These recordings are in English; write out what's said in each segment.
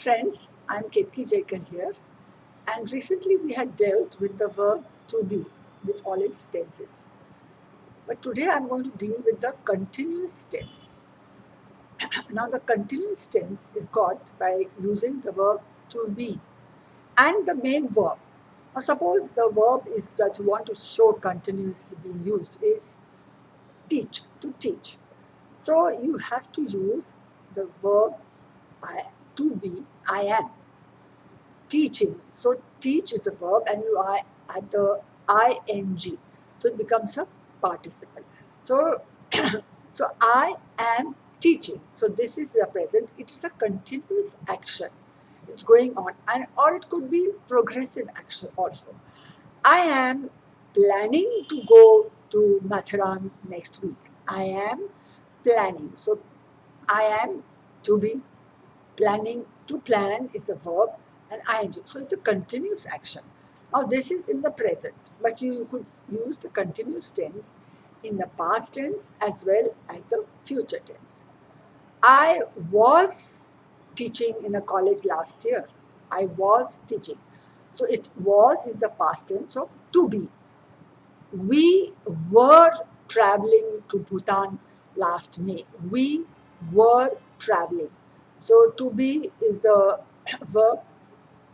Friends, I'm Ketki Jaikar here, and recently we had dealt with the verb to be with all its tenses. But today I'm going to deal with the continuous tense. Now, the continuous tense is got by using the verb to be and the main verb. Now, suppose the verb is that you want to show continuously being used is teach, to teach. So you have to use the verb to be, I am. Teaching. So teach is the verb and you are at the ing. So it becomes a participle. So, so I am teaching. So this is the present. It is a continuous action. It's going on, and or it could be progressive action also. I am planning to go to Matharan next week. I am planning. So I am to be planning. To plan is the verb and ing. So it's a continuous action. Now this is in the present, but you could use the continuous tense in the past tense as well as the future tense. I was teaching in a college last year. I was teaching. So it was is the past tense of to be. We were traveling to Bhutan last May. We were traveling. So to be is the verb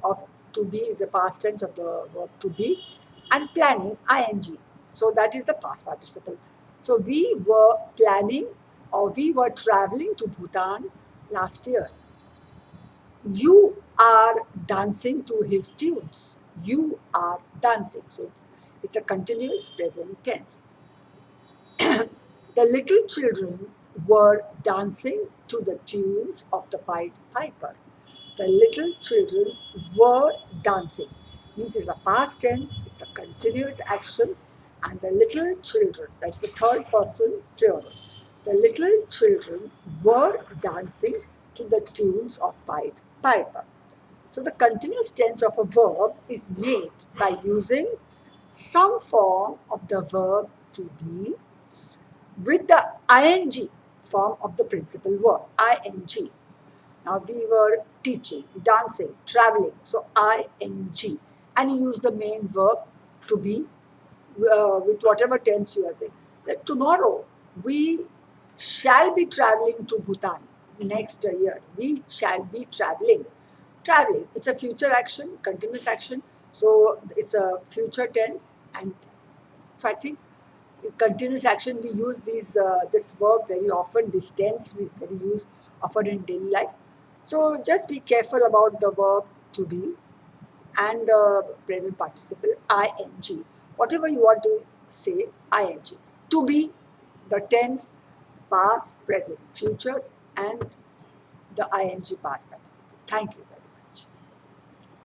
of to be is the past tense of the verb to be, and planning ing. So that is the past participle. So we were planning or we were traveling to Bhutan last year. You are dancing to his tunes. You are dancing. So it's a continuous present tense. The little children were dancing to the tunes of the Pied Piper. The little children were dancing. Means it's a past tense, it's a continuous action, and the little children, that's the third person plural. The little children were dancing to the tunes of Pied Piper. So the continuous tense of a verb is made by using some form of the verb to be with the ing form of the principal verb, ing. Now we were teaching, dancing, traveling, so ing. And you use the main verb to be with whatever tense you are saying. That tomorrow we shall be traveling to Bhutan next year. We shall be traveling. Traveling, it's a future action, continuous action. So it's a future tense. And so I think continuous action, we use this verb very often. This tense we very use often in daily life. So just be careful about the verb to be and the present participle ing. Whatever you want to say, ing. To be, the tense, past, present, future, and the ing past participle. Thank you.